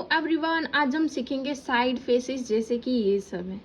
Everyone, आज हम सीखेंगे साइड फेसेस, जैसे कि ये सब है।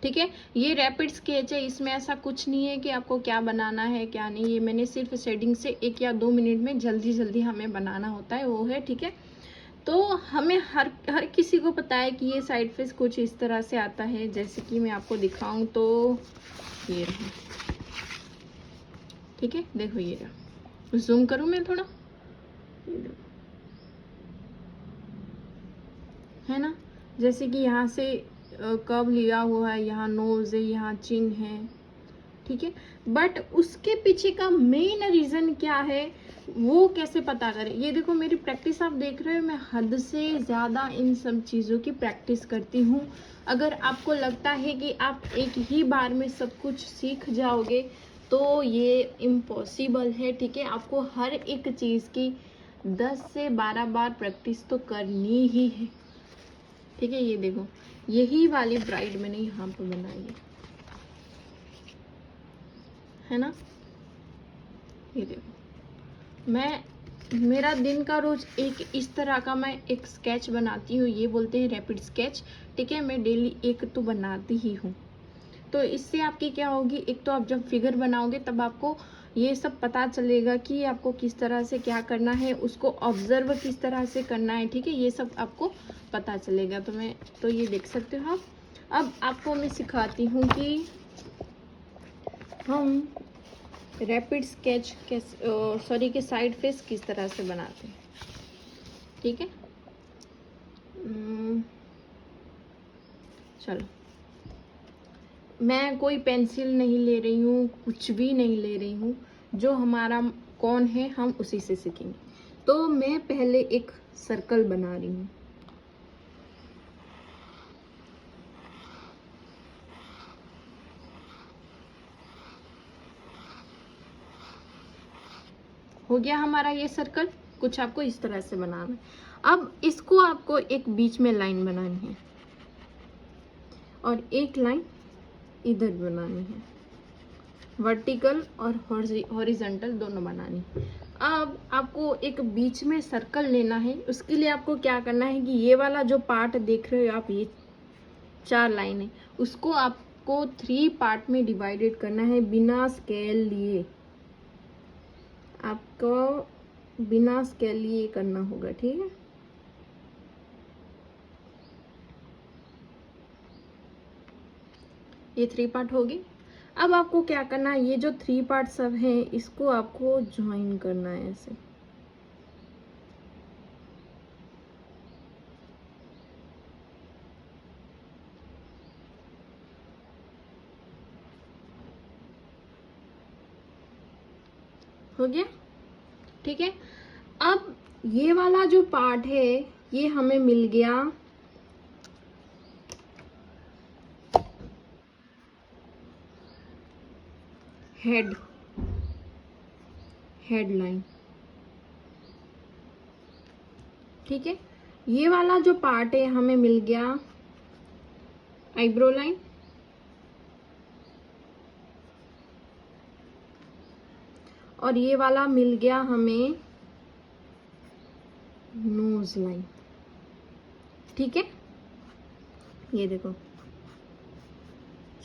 ठीक है, ये रैपिड स्केच है। इसमें ऐसा कुछ नहीं है कि आपको क्या बनाना है क्या नहीं। ये मैंने सिर्फ शेडिंग से 1 या 2 मिनट में जल्दी जल्दी हमें बनाना होता है, वो है। ठीक है, तो हमें हर किसी को पता है कि ये साइड फेस कुछ इस तरह से आता है। जैसे कि मैं आपको दिखाऊं तो ये रहा। ठीक है, देखो ये रहा। जूम करूं मैं थोड़ा, ये देखो, है ना। जैसे कि यहाँ से कर्व लिया हुआ है, यहाँ नोज है, यहाँ चिन है। ठीक है, बट उसके पीछे का मेन रीजन क्या है वो कैसे पता करें। ये देखो, मेरी प्रैक्टिस आप देख रहे हो, मैं हद से ज़्यादा इन सब चीज़ों की प्रैक्टिस करती हूँ। अगर आपको लगता है कि आप एक ही बार में सब कुछ सीख जाओगे तो ये इम्पॉसिबल है। ठीक है, आपको हर एक चीज़ की 10 से 12 बार प्रैक्टिस तो करनी ही है। ठीक है, ये देखो, यही वाली ब्राइड मैंने यहाँ पर बनाई है ना। ये देखो, मेरा दिन का रोज एक इस तरह का मैं एक स्केच बनाती हूँ। ये बोलते हैं रैपिड स्केच। ठीक है, मैं डेली एक तो बनाती ही हूँ। तो इससे आपकी क्या होगी, एक तो आप जब फिगर बनाओगे तब आपको ये सब पता चलेगा कि आपको किस तरह से क्या करना है, उसको ऑब्जर्व किस तरह से करना है। ठीक है, ये सब आपको पता चलेगा। तो ये देख सकते हो आप। अब आपको मैं सिखाती हूँ कि हम रैपिड स्केच के साइड फेस किस तरह से बनाते हैं। ठीक है, चलो, मैं कोई पेंसिल नहीं ले रही हूँ, कुछ भी नहीं ले रही हूँ। जो हमारा कौन है हम उसी से सीखेंगे। तो मैं पहले एक सर्कल बना रही हूँ। हो गया हमारा ये सर्कल। कुछ आपको इस तरह से बनाना है। अब इसको आपको एक बीच में लाइन बनानी है और एक लाइन इधर बनानी है। वर्टिकल और हॉरिजॉन्टल दोनों बनानी। अब आपको एक बीच में सर्कल लेना है। उसके लिए आपको क्या करना है कि ये वाला जो पार्ट देख रहे हो आप, ये 4 लाइन है, उसको आपको 3 पार्ट में डिवाइडेड करना है बिना स्केल लिए। आपको बिना स्केल लिए करना होगा। ठीक है, ये 3 पार्ट होगी। अब आपको क्या करना है, ये जो 3 पार्ट सब हैं इसको आपको ज्वाइन करना है ऐसे। हो गया। ठीक है, अब ये वाला जो पार्ट है ये हमें मिल गया हेड लाइन। ठीक है, ये वाला जो पार्ट है हमें मिल गया आईब्रो लाइन। और ये वाला मिल गया हमें नोज लाइन। ठीक है, ये देखो,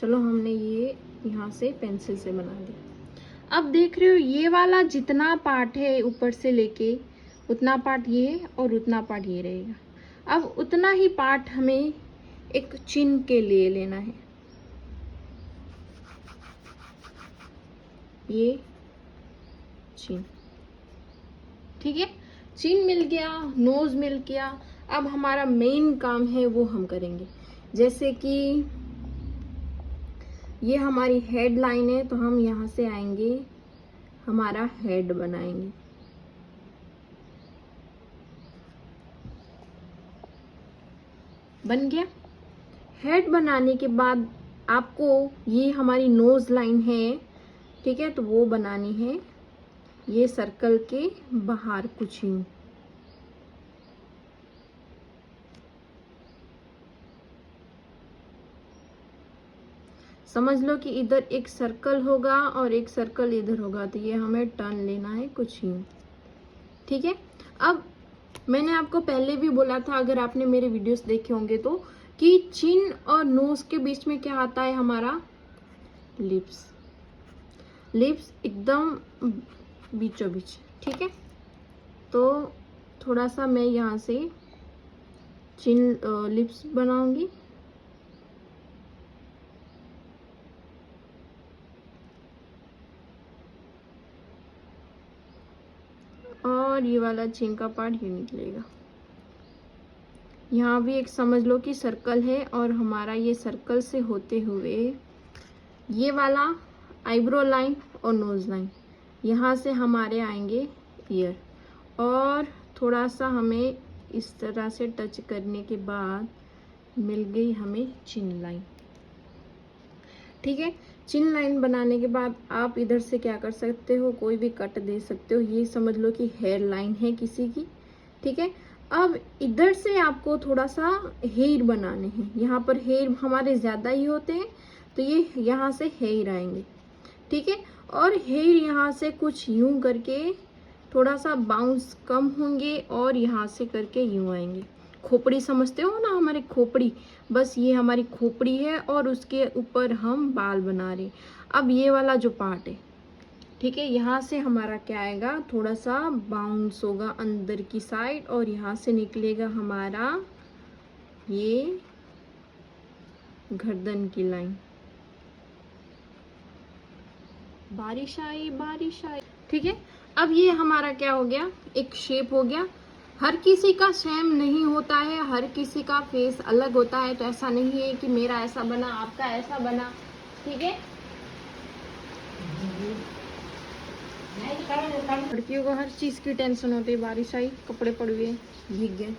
चलो हमने ये यहाँ से पेंसिल से बना दिया। अब देख रहे हो ये वाला जितना पार्ट है ऊपर से लेके उतना पार्ट ये है और उतना पार्ट ये रहेगा। अब उतना ही पार्ट हमें एक चिन्ह के लिए लेना है। ये चिन्ह, ठीक है, चिन्ह मिल गया, नोज मिल गया। अब हमारा मेन काम है वो हम करेंगे। जैसे कि ये हमारी हेड लाइन है तो हम यहाँ से आएंगे, हमारा हेड बनाएंगे। बन गया। हेड बनाने के बाद आपको ये हमारी नोज लाइन है, ठीक है, तो वो बनानी है ये सर्कल के बाहर कुछ यूं। समझ लो कि इधर एक सर्कल होगा और एक सर्कल इधर होगा, तो ये हमें टर्न लेना है कुछ यूं। ठीक है, अब मैंने आपको पहले भी बोला था, अगर आपने मेरे वीडियोस देखे होंगे तो, कि चिन और नोज के बीच में क्या आता है हमारा, लिप्स। लिप्स एकदम बीचों बीच, ठीक है। तो थोड़ा सा मैं यहाँ से चिन लिप्स बनाऊंगी। और ये वाला चिन का पार्ट ये निकलेगा। यहाँ भी एक समझ लो कि सर्कल है, और हमारा ये सर्कल से होते हुए ये वाला आईब्रो लाइन और नोज लाइन, यहाँ से हमारे आएंगे ईयर, और थोड़ा सा हमें इस तरह से टच करने के बाद मिल गई हमें चिन लाइन, ठीक है। चिन लाइन बनाने के बाद आप इधर से क्या कर सकते हो, कोई भी कट दे सकते हो। ये समझ लो कि हेयर लाइन है किसी की, ठीक है। अब इधर से आपको थोड़ा सा हेयर बनाने हैं। यहाँ पर हेयर हमारे ज्यादा ही होते हैं, तो ये यहाँ से हेयर आएंगे, ठीक है। और हेयर यहाँ से कुछ यूं करके थोड़ा सा बाउंस कम होंगे, और यहाँ से करके यूं आएंगे। खोपड़ी समझते हो ना, हमारी खोपड़ी, बस ये हमारी खोपड़ी है, और उसके ऊपर हम बाल बना रहे। अब ये वाला जो पार्ट है, ठीक है, यहाँ से हमारा क्या आएगा, थोड़ा सा बाउंस होगा अंदर की साइड, और यहाँ से निकलेगा हमारा ये गर्दन की लाइन। बारिश आई बारिश आई, ठीक है। अब ये हमारा क्या हो गया, एक शेप हो गया। हर किसी का सेम नहीं होता है, हर किसी का फेस अलग होता है, तो ऐसा नहीं है कि मेरा ऐसा बना आपका ऐसा बना, ठीक है। लड़कियों को हर चीज की टेंशन होती है। बारिश आई, कपड़े पड़ गए, भीग गए,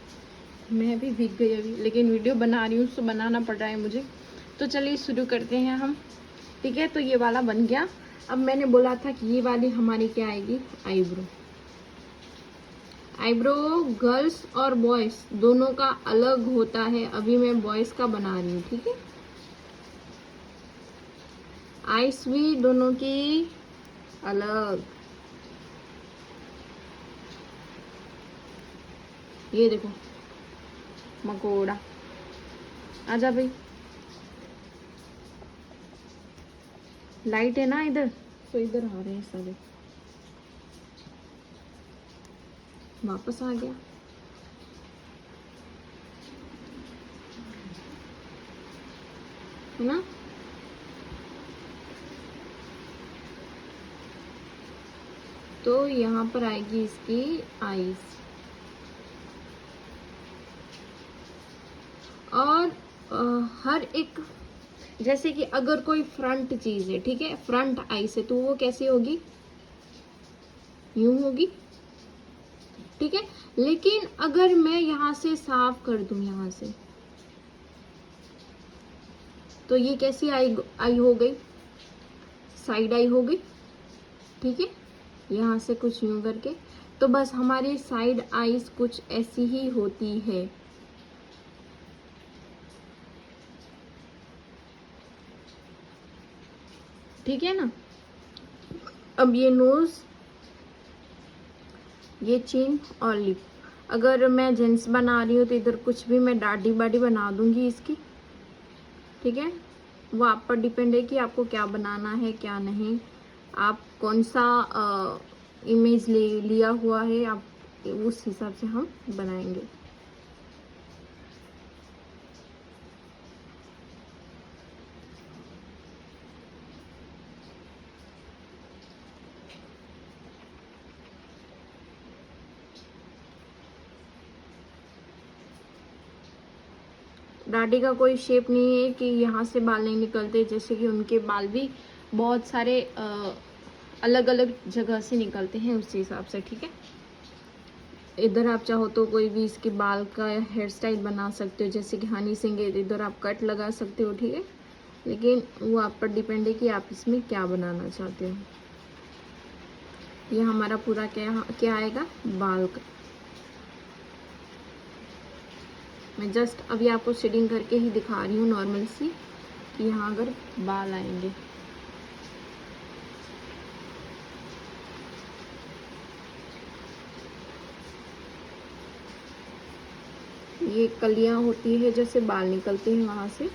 मैं भी भीग गई अभी, लेकिन वीडियो बना रही हूँ तो बनाना पड़ रहा है मुझे। तो चलिए शुरू करते हैं हम, ठीक है। तो ये वाला बन गया। अब मैंने बोला था कि ये वाली हमारी क्या आएगी, आईब्रो। आईब्रो गर्ल्स और बॉयज दोनों का अलग होता है। अभी मैं बॉयज का बना रही हूँ, ठीक है। आईज भी दोनों की अलग। ये देखो मकोड़ा, आजा भाई। लाइट है ना इधर, तो इधर आ रहे हैं सारे। वापस आ गया, है ना। तो यहाँ पर आएगी इसकी आईज, और हर एक, जैसे कि अगर कोई फ्रंट चीज है, ठीक है, फ्रंट आई से, तो वो कैसी होगी, यूं होगी, ठीक है। लेकिन अगर मैं यहाँ से साफ कर दूं, यहाँ से, तो ये कैसी आई आई हो गई, साइड आई हो गई, ठीक है। यहाँ से कुछ यूं करके, तो बस हमारी साइड आईज कुछ ऐसी ही होती है, ठीक है ना। अब ये नोज, ये चिन और लिप। अगर मैं जेंट्स बना रही हूँ तो इधर कुछ भी मैं दाढ़ी बाढ़ी बना दूंगी इसकी, ठीक है। वो आप पर डिपेंड है कि आपको क्या बनाना है क्या नहीं, आप कौन सा इमेज लिया हुआ है, आप उस हिसाब से हम बनाएंगे। दाढ़ी का कोई शेप नहीं है कि यहाँ से बाल नहीं निकलते, जैसे कि उनके बाल भी बहुत सारे अलग अलग जगह से निकलते हैं, उस हिसाब से, ठीक है। इधर आप चाहो तो कोई भी इसके बाल का हेयर स्टाइल बना सकते हो, जैसे कि हनी सिंह है, इधर आप कट लगा सकते हो, ठीक है। लेकिन वो आप पर डिपेंड है कि आप इसमें क्या बनाना चाहते हो। ये हमारा पूरा क्या क्या आएगा, बाल का। मैं जस्ट अभी आपको शेडिंग करके ही दिखा रही हूँ नॉर्मल सी, कि यहाँ अगर बाल आएंगे। ये कलियां होती है जैसे बाल निकलते हैं वहां से,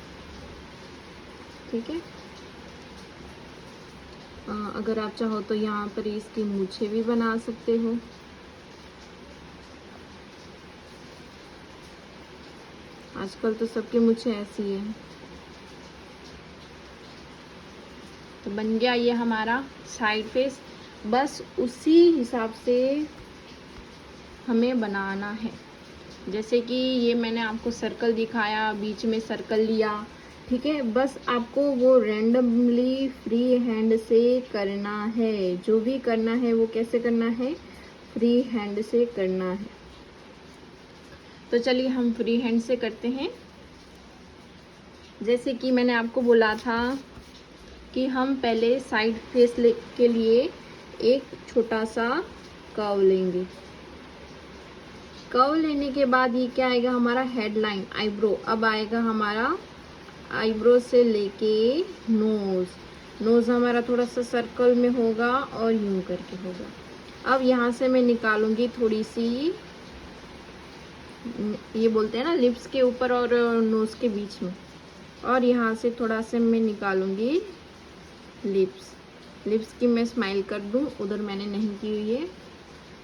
ठीक है। अगर आप चाहो तो यहाँ पर इसकी मूछें भी बना सकते हो। आजकल तो सबकी मूछें ऐसी है। तो बन गया ये हमारा साइड फेस। बस उसी हिसाब से हमें बनाना है। जैसे कि ये मैंने आपको सर्कल दिखाया, बीच में सर्कल लिया, ठीक है। बस आपको वो रैंडमली फ्री हैंड से करना है। जो भी करना है वो कैसे करना है, फ्री हैंड से करना है। तो चलिए हम फ्री हैंड से करते हैं। जैसे कि मैंने आपको बोला था कि हम पहले साइड फेस के लिए एक छोटा सा कर्व लेंगे। कर्व लेने के बाद ये क्या आएगा, हमारा हेड लाइन, आईब्रो। अब आएगा हमारा आईब्रो से लेके नोज हमारा थोड़ा सा सर्कल में होगा और यूं करके होगा। अब यहाँ से मैं निकालूंगी थोड़ी सी, ये बोलते हैं ना लिप्स के ऊपर और नोज के बीच में, और यहाँ से थोड़ा से मैं निकालूंगी लिप्स की मैं स्माइल कर दूं। उधर मैंने नहीं की हुई है,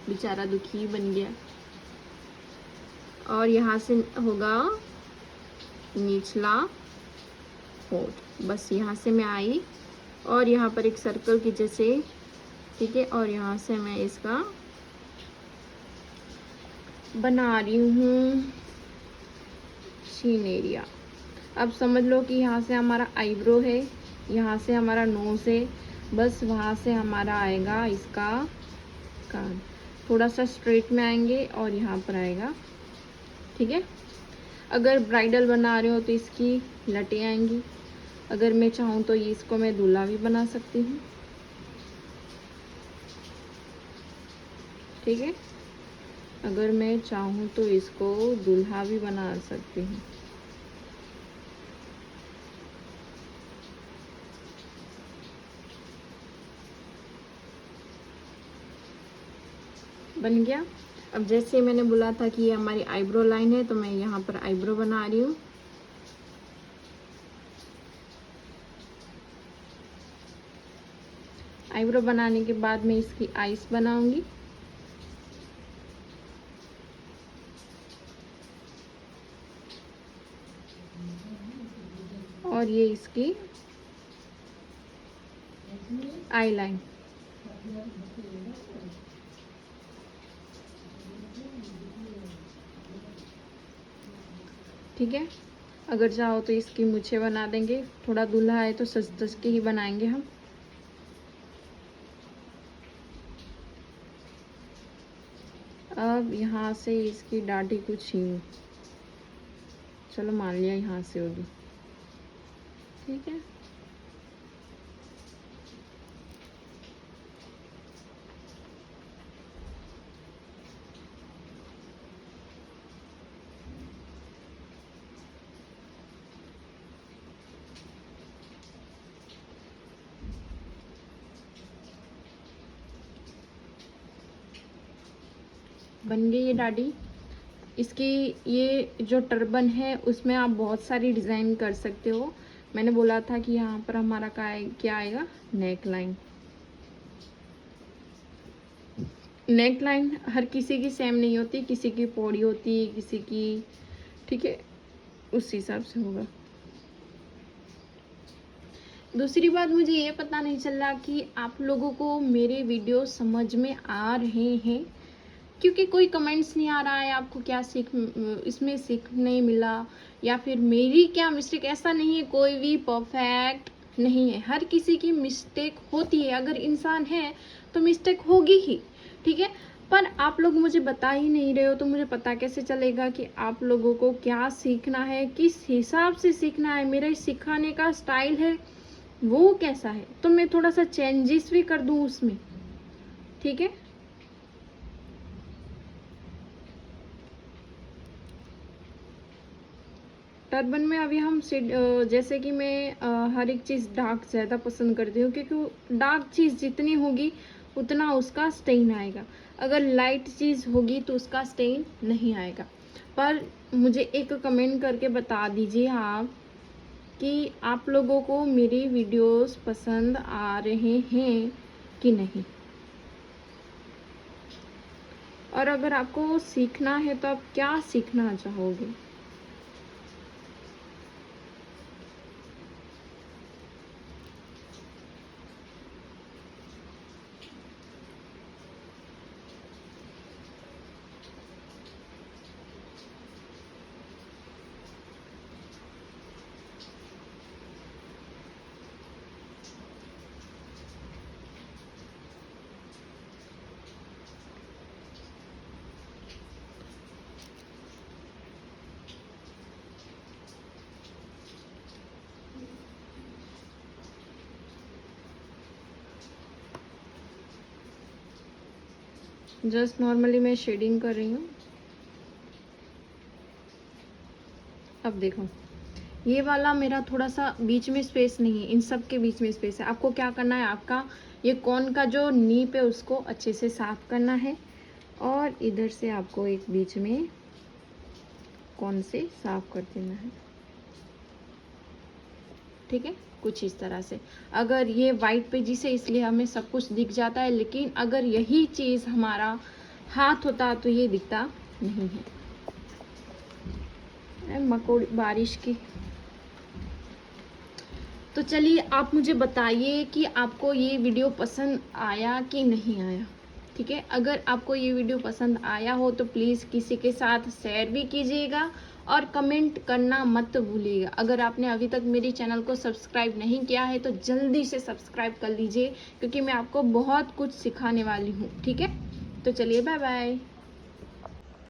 बेचारा दुखी बन गया। और यहाँ से होगा निचला होठ। बस यहाँ से मैं आई और यहाँ पर एक सर्कल की जैसे, ठीक है। और यहाँ से मैं इसका बना रही हूँ चीन एरिया। अब समझ लो कि यहाँ से हमारा आईब्रो है, यहाँ से हमारा नोज है, बस वहाँ से हमारा आएगा इसका कान। थोड़ा सा स्ट्रेट में आएंगे और यहाँ पर आएगा, ठीक है। अगर ब्राइडल बना रहे हो तो इसकी लटें आएंगी। अगर मैं चाहूँ तो ये इसको मैं दूल्हा भी बना सकती हूँ, ठीक है। अगर मैं चाहूँ तो इसको दूल्हा भी बना सकती हूँ। बन गया। अब जैसे मैंने बोला था कि ये हमारी आईब्रो लाइन है, तो मैं यहाँ पर आईब्रो बना रही हूँ। आईब्रो बनाने के बाद मैं इसकी आईज बनाऊंगी। और ये इसकी आई लाइन। ठीक है। अगर चाहो तो इसकी मूछें बना देंगे। थोड़ा दूल्हा है तो सज धज के ही बनाएंगे हम। अब यहाँ से इसकी दाढ़ी कुछ ही, चलो मान लिया यहाँ से होगी, ठीक है। बन गई ये दाढ़ी। इसकी ये जो टर्बन है उसमें आप बहुत सारी डिज़ाइन कर सकते हो। मैंने बोला था कि यहाँ पर हमारा क्या आएगा, नेक लाइन। नेक लाइन हर किसी की सेम नहीं होती, किसी की पौड़ी होती है, किसी की, ठीक है, उस हिसाब से होगा। दूसरी बात, मुझे ये पता नहीं चल रहा कि आप लोगों को मेरे वीडियो समझ में आ रहे हैं, क्योंकि कोई कमेंट्स नहीं आ रहा है आपको क्या इसमें सीखने मिला, या फिर मेरी क्या मिस्टेक। ऐसा नहीं है, कोई भी परफेक्ट नहीं है, हर किसी की मिस्टेक होती है। अगर इंसान है तो मिस्टेक होगी ही, ठीक है। पर आप लोग मुझे बता ही नहीं रहे हो, तो मुझे पता कैसे चलेगा कि आप लोगों को क्या सीखना है, किस हिसाब से सीखना है, मेरा सिखाने का स्टाइल है वो कैसा है, तो मैं थोड़ा सा चेंजेस भी कर दूं उसमें, ठीक है। टर्बन में अभी हम जैसे कि मैं हर एक चीज़ डार्क ज़्यादा पसंद करती हूँ, क्योंकि डार्क चीज़ जितनी होगी उतना उसका स्टेन आएगा। अगर लाइट चीज़ होगी तो उसका स्टेन नहीं आएगा। पर मुझे एक कमेंट करके बता दीजिए आप कि आप लोगों को मेरी वीडियोस पसंद आ रहे हैं कि नहीं। और अगर आपको सीखना है तो आप क्या सीखना चाहोगे। जस्ट नॉर्मली मैं शेडिंग कर रही हूँ। अब देखो, ये वाला मेरा थोड़ा सा बीच में स्पेस नहीं है, इन सब के बीच में स्पेस है। आपको क्या करना है, आपका ये कोन का जो नीप है उसको अच्छे से साफ करना है और इधर से आपको एक बीच में कोन से साफ कर देना है। ठीक है, कुछ इस तरह से। अगर ये वाइट पेजिस है इसलिए हमें सब कुछ दिख जाता है, लेकिन अगर यही चीज हमारा हाथ होता तो ये दिखता नहीं है। मकोड़ी बारिश की। तो चलिए आप मुझे बताइए कि आपको ये वीडियो पसंद आया कि नहीं आया। ठीक है, अगर आपको ये वीडियो पसंद आया हो तो प्लीज़ किसी के साथ शेयर भी कीजिएगा और कमेंट करना मत भूलिएगा। अगर आपने अभी तक मेरे चैनल को सब्सक्राइब नहीं किया है तो जल्दी से सब्सक्राइब कर लीजिए, क्योंकि मैं आपको बहुत कुछ सिखाने वाली हूँ। ठीक है, तो चलिए बाय बाय।